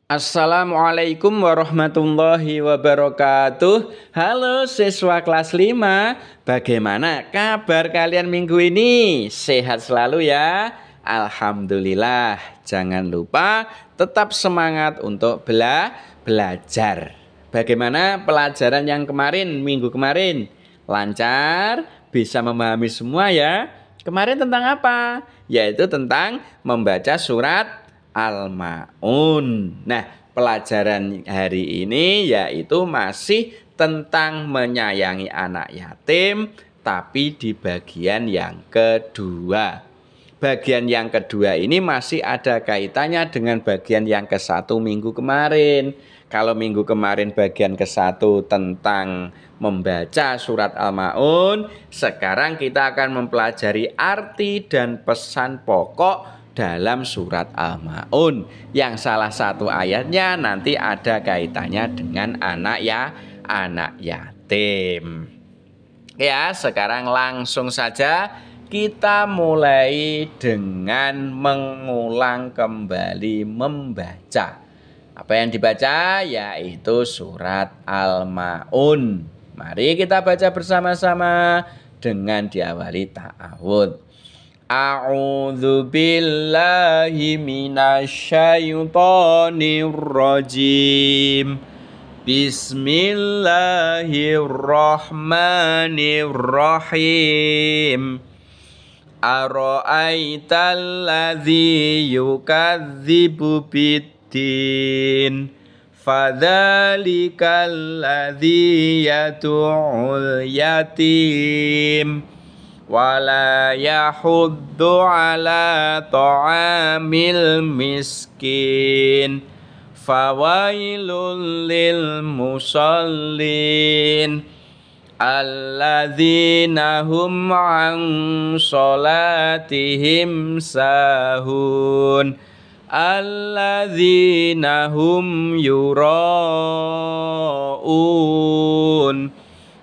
Assalamualaikum warahmatullahi wabarakatuh. Halo siswa kelas 5. Bagaimana kabar kalian minggu ini? Sehat selalu ya? Alhamdulillah. Jangan lupa tetap semangat untuk belajar. Bagaimana pelajaran yang kemarin, minggu kemarin? Lancar? Bisa memahami semua ya? Kemarin tentang apa? Yaitu tentang membaca surat Al-Ma'un. Nah, pelajaran hari ini yaitu masih tentang menyayangi anak yatim, tapi di bagian yang kedua. Bagian yang kedua ini masih ada kaitannya dengan bagian yang ke-1 minggu kemarin. Kalau minggu kemarin bagian ke-1 tentang membaca surat Al-Ma'un, sekarang kita akan mempelajari arti dan pesan pokok dalam surat Al-Ma'un, yang salah satu ayatnya nanti ada kaitannya dengan anak yatim. Ya, sekarang langsung saja kita mulai dengan mengulang kembali membaca. Apa yang dibaca? Yaitu surat Al-Ma'un. Mari kita baca bersama-sama dengan diawali ta'awudz. A'udzu billahi minasyaitonir rajim. Bismillahirrahmanirrahim. Ara'aital ladzi yukadzibu biddin, fadzalikal ladzi yad'ul yatim wala yahuddu ala ta'amil miskin, fawailul lil musallin alladzina hum an sholatihim sahun alladzina hum yura'un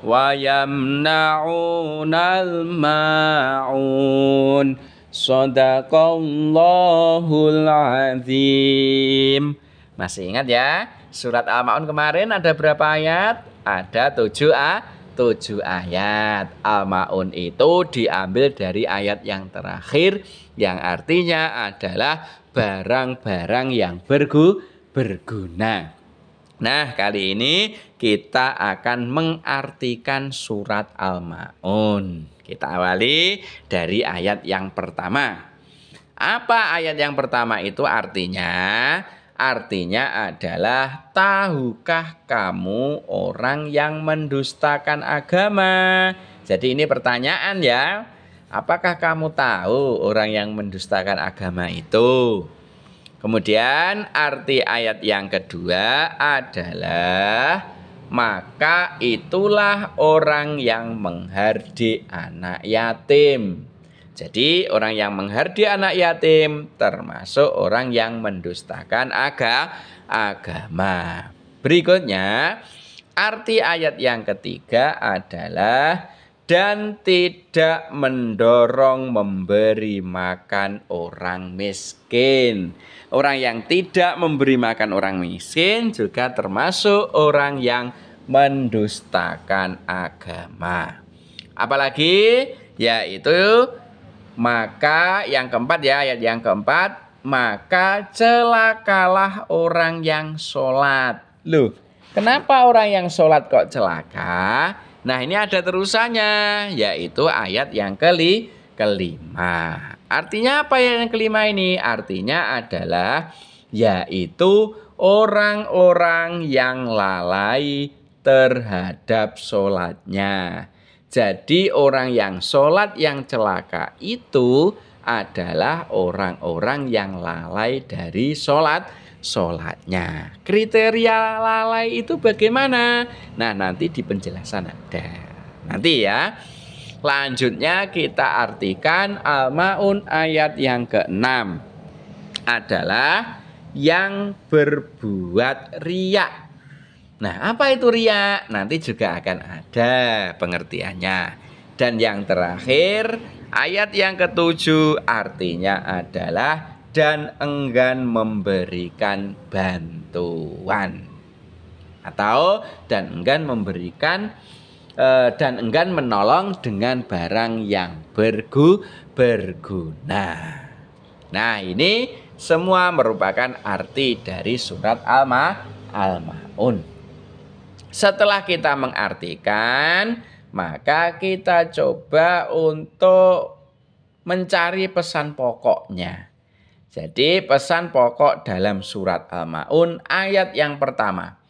wa yamna'unal ma'un. Shadaqallahul azim. Masih ingat ya? Surat Al-Ma'un kemarin ada berapa ayat? Ada 7 ayat. Al-Ma'un itu diambil dari ayat yang terakhir, yang artinya adalah barang-barang yang berguna. Nah, kali ini kita akan mengartikan surat Al-Ma'un. Kita awali dari ayat yang pertama. Apa ayat yang pertama itu artinya? Artinya adalah, tahukah kamu orang yang mendustakan agama? Jadi ini pertanyaan ya. Apakah kamu tahu orang yang mendustakan agama itu? Kemudian arti ayat yang kedua adalah, maka itulah orang yang menghardik anak yatim. Jadi orang yang menghardik anak yatim termasuk orang yang mendustakan agama. Berikutnya, arti ayat yang ketiga adalah, dan tidak mendorong memberi makan orang miskin. Orang yang tidak memberi makan orang miskin juga termasuk orang yang mendustakan agama. Apalagi? Yaitu maka yang keempat ya, ayat yang keempat, maka celakalah orang yang sholat. Loh, kenapa orang yang sholat kok celaka? Nah, ini ada terusannya, yaitu ayat yang kelima. Artinya apa yang kelima ini? Artinya adalah, yaitu orang-orang yang lalai terhadap sholatnya. Jadi orang yang sholat yang celaka itu adalah orang-orang yang lalai dari sholatnya. Kriteria lalai itu bagaimana? Nah, nanti di penjelasan ada. Nanti ya. Lanjutnya kita artikan Al-Ma'un ayat yang ke-6 adalah yang berbuat riya. Nah, apa itu riya? Nanti juga akan ada pengertiannya. Dan yang terakhir, ayat yang ke-7 artinya adalah dan enggan memberikan bantuan. Atau dan enggan memberikan dan enggan menolong dengan barang yang berguna. Nah, ini semua merupakan arti dari surat Al-Ma'un. Setelah kita mengartikan, maka kita coba untuk mencari pesan pokoknya. Jadi pesan pokok dalam surat Al-Ma'un ayat yang pertama.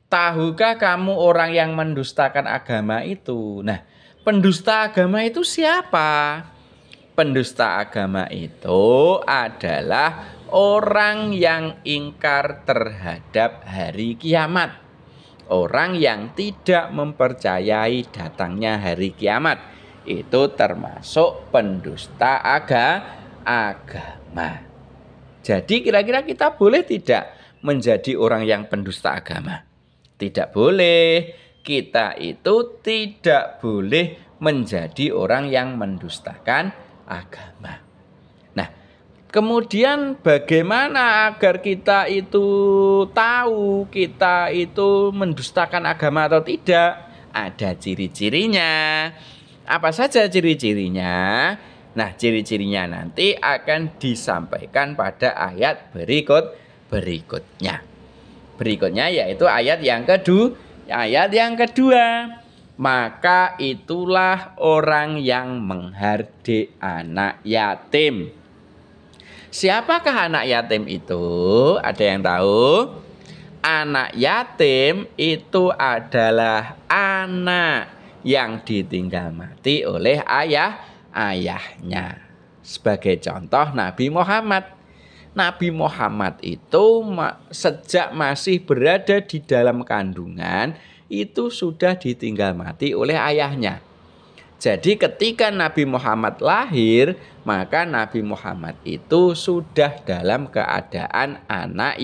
Tahukah kamu orang yang mendustakan agama itu? Nah, pendusta agama itu siapa? Pendusta agama itu adalah orang yang ingkar terhadap hari kiamat. Orang yang tidak mempercayai datangnya hari kiamat. Itu termasuk pendusta agama. Jadi kira-kira kita boleh tidak menjadi orang yang pendusta agama? Tidak boleh. Kita itu tidak boleh menjadi orang yang mendustakan agama. Nah, kemudian bagaimana agar kita itu tahu kita itu mendustakan agama atau tidak? Ada ciri-cirinya. Apa saja ciri-cirinya? Nah, ciri-cirinya nanti akan disampaikan pada ayat berikutnya. Berikutnya yaitu ayat yang kedua. Maka itulah orang yang menghardik anak yatim. Siapakah anak yatim itu? Ada yang tahu? Anak yatim itu adalah anak yang ditinggal mati oleh ayahnya. Sebagai contoh Nabi Muhammad. Nabi Muhammad itu sejak masih berada di dalam kandungan itu sudah ditinggal mati oleh ayahnya. Jadi ketika Nabi Muhammad lahir, maka Nabi Muhammad itu sudah dalam keadaan anak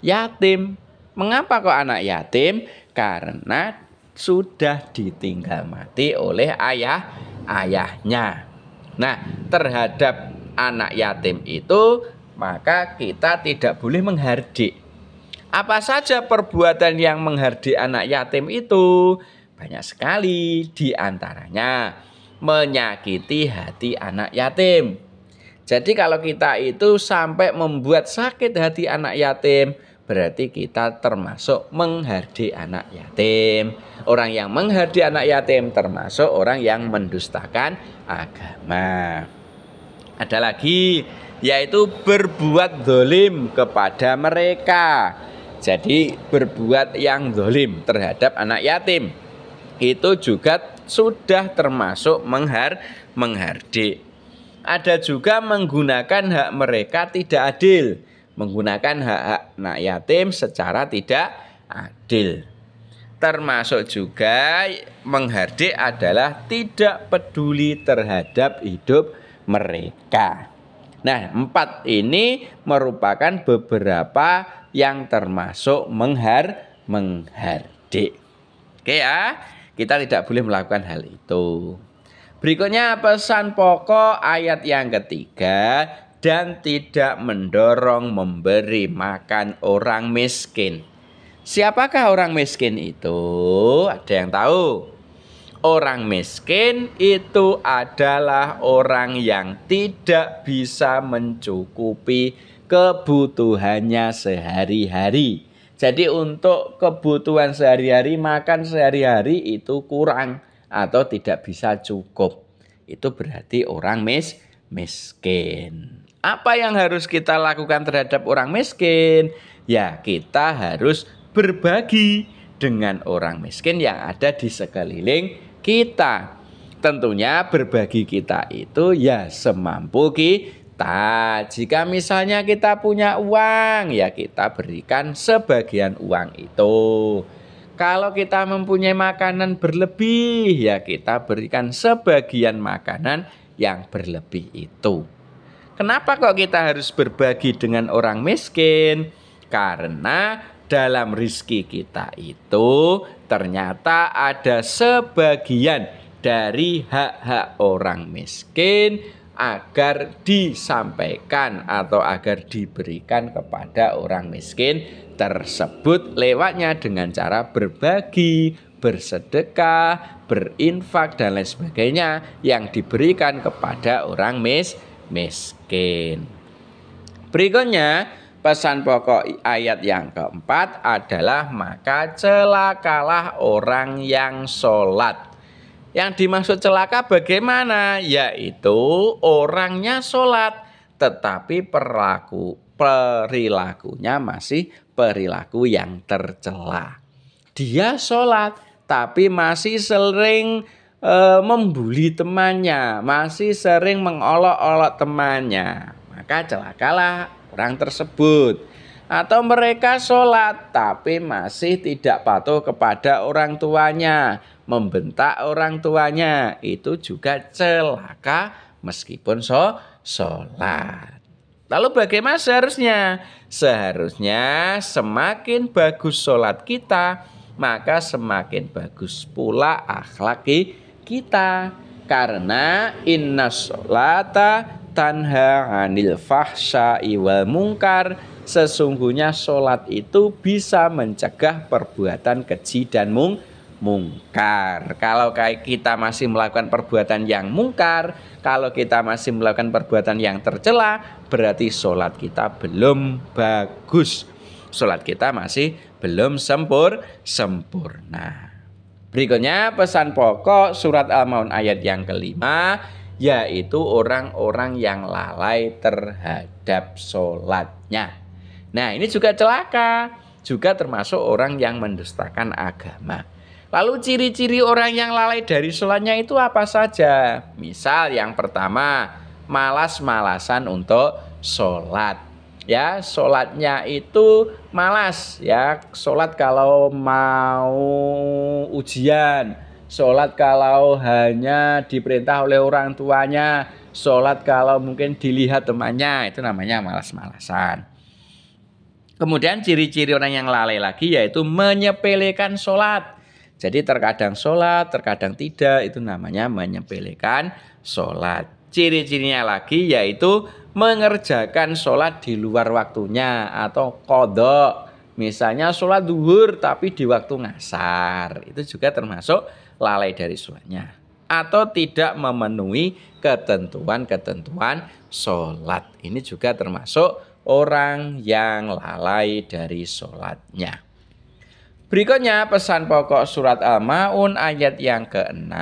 yatim. Mengapa kok anak yatim? Karena sudah ditinggal mati oleh ayahnya. Nah, terhadap anak yatim itu maka kita tidak boleh menghardik. Apa saja perbuatan yang menghardik anak yatim itu? Banyak sekali, di antaranya menyakiti hati anak yatim. Jadi kalau kita itu sampai membuat sakit hati anak yatim, berarti kita termasuk menghardik anak yatim. Orang yang menghardik anak yatim termasuk orang yang mendustakan agama. Ada lagi, yaitu berbuat zalim kepada mereka. Jadi berbuat yang zalim terhadap anak yatim itu juga sudah termasuk menghardik. Ada juga menggunakan hak mereka tidak adil. Menggunakan hak anak yatim secara tidak adil. Termasuk juga menghardik adalah tidak peduli terhadap hidup mereka. Nah, 4 ini merupakan beberapa yang termasuk menghardik. Oke ya, kita tidak boleh melakukan hal itu. Berikutnya pesan pokok ayat yang ketiga, dan tidak mendorong memberi makan orang miskin. Siapakah orang miskin itu? Ada yang tahu? Orang miskin itu adalah orang yang tidak bisa mencukupi kebutuhannya sehari-hari. Jadi untuk kebutuhan sehari-hari, makan sehari-hari itu kurang atau tidak bisa cukup. Itu berarti orang miskin. Apa yang harus kita lakukan terhadap orang miskin? Ya, kita harus berbagi dengan orang miskin yang ada di sekeliling kita. Tentunya berbagi kita itu ya semampu kita. Jika misalnya kita punya uang, ya kita berikan sebagian uang itu. Kalau kita mempunyai makanan berlebih, ya kita berikan sebagian makanan yang berlebih itu. Kenapa kok kita harus berbagi dengan orang miskin? Karena dalam rizki kita itu ternyata ada sebagian dari hak-hak orang miskin agar disampaikan atau agar diberikan kepada orang miskin tersebut lewatnya dengan cara berbagi, bersedekah, berinfak dan lain sebagainya yang diberikan kepada orang miskin. Berikutnya, pesan pokok ayat yang keempat adalah maka celakalah orang yang sholat. Yang dimaksud celaka bagaimana? Yaitu orangnya sholat tetapi perilakunya masih perilaku yang tercela. Dia sholat tapi masih sering membuli temannya, masih sering mengolok-olok temannya. Maka celakalah orang tersebut. Atau mereka sholat tapi masih tidak patuh kepada orang tuanya, membentak orang tuanya, itu juga celaka meskipun sholat. Lalu bagaimana seharusnya? Seharusnya semakin bagus sholat kita, maka semakin bagus pula akhlak kita. Karena inna sholata tanha 'anil fahsya'i wal munkar. Sesungguhnya sholat itu bisa mencegah perbuatan keji dan mungkar. Kalau kita masih melakukan perbuatan yang mungkar, kalau kita masih melakukan perbuatan yang tercela, berarti sholat kita belum bagus. Sholat kita masih belum sempurna. Berikutnya pesan pokok surat Al-Maun ayat yang kelima, yaitu orang-orang yang lalai terhadap sholatnya. Nah, ini juga celaka, juga termasuk orang yang mendustakan agama. Lalu ciri-ciri orang yang lalai dari sholatnya itu apa saja? Misal yang pertama, malas-malasan untuk sholat. Ya, sholatnya itu malas. Ya, sholat kalau mau ujian, sholat kalau hanya diperintah oleh orang tuanya, sholat kalau mungkin dilihat temannya, itu namanya malas-malasan. Kemudian ciri-ciri orang yang lalai lagi yaitu menyepelekan sholat. Jadi terkadang sholat, terkadang tidak, itu namanya menyepelekan sholat. Ciri-cirinya lagi yaitu mengerjakan sholat di luar waktunya atau qadha. Misalnya sholat duhur tapi di waktu ngasar, itu juga termasuk lalai dari sholatnya. Atau tidak memenuhi ketentuan-ketentuan sholat, ini juga termasuk orang yang lalai dari sholatnya. Berikutnya pesan pokok surat Al-Maun ayat yang ke-6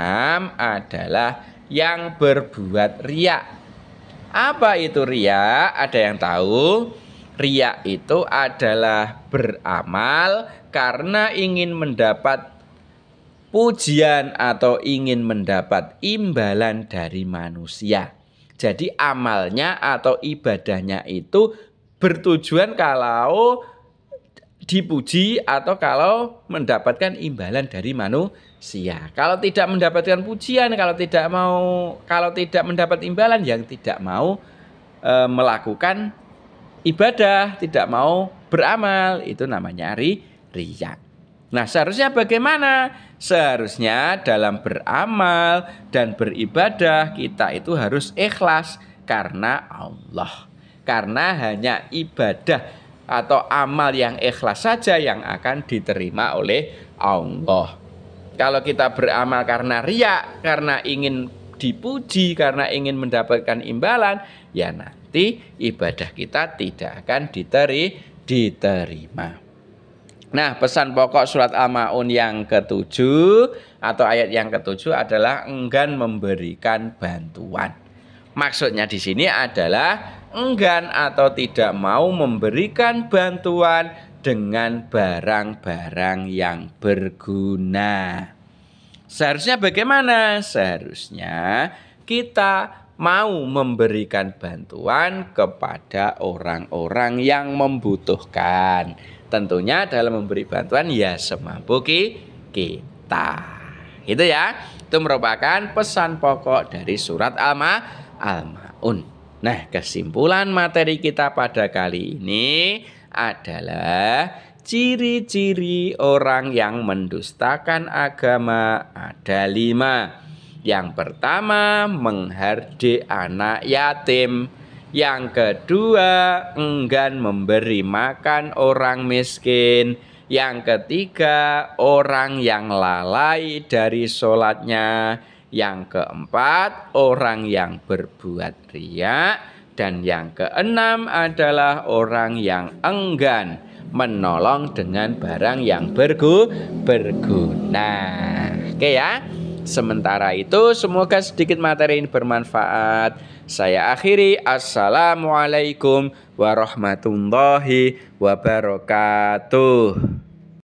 adalah yang berbuat riya. Apa itu riya? Ada yang tahu? Riya itu adalah beramal karena ingin mendapat pujian atau ingin mendapat imbalan dari manusia. Jadi amalnya atau ibadahnya itu bertujuan kalau dipuji atau kalau mendapatkan imbalan dari manusia. Kalau tidak mendapatkan pujian, kalau tidak mendapat imbalan, yang tidak mau melakukan ibadah, tidak mau beramal, itu namanya riya. Nah, seharusnya bagaimana? Seharusnya dalam beramal dan beribadah kita itu harus ikhlas karena Allah. Karena hanya ibadah atau amal yang ikhlas saja yang akan diterima oleh Allah. Kalau kita beramal karena riya, karena ingin dipuji, karena ingin mendapatkan imbalan, ya nanti ibadah kita tidak akan diterima. Nah, pesan pokok surat Al-Maun yang ke-7 atau ayat yang ke-7 adalah enggan memberikan bantuan. Maksudnya di sini adalah enggan atau tidak mau memberikan bantuan dengan barang-barang yang berguna. Seharusnya bagaimana? Seharusnya kita mau memberikan bantuan kepada orang-orang yang membutuhkan. Tentunya dalam memberi bantuan ya semampu kita. Itu ya. Itu merupakan pesan pokok dari surat Al-Maun. Nah, kesimpulan materi kita pada kali ini adalah ciri-ciri orang yang mendustakan agama ada 5. Yang pertama, menghardik anak yatim. Yang kedua, enggan memberi makan orang miskin. Yang ketiga, orang yang lalai dari sholatnya. Yang keempat, orang yang berbuat riya. Dan yang keenam adalah orang yang enggan menolong dengan barang yang berguna. Oke ya. Sementara itu, semoga sedikit materi ini bermanfaat. Saya akhiri. Assalamualaikum warahmatullahi wabarakatuh.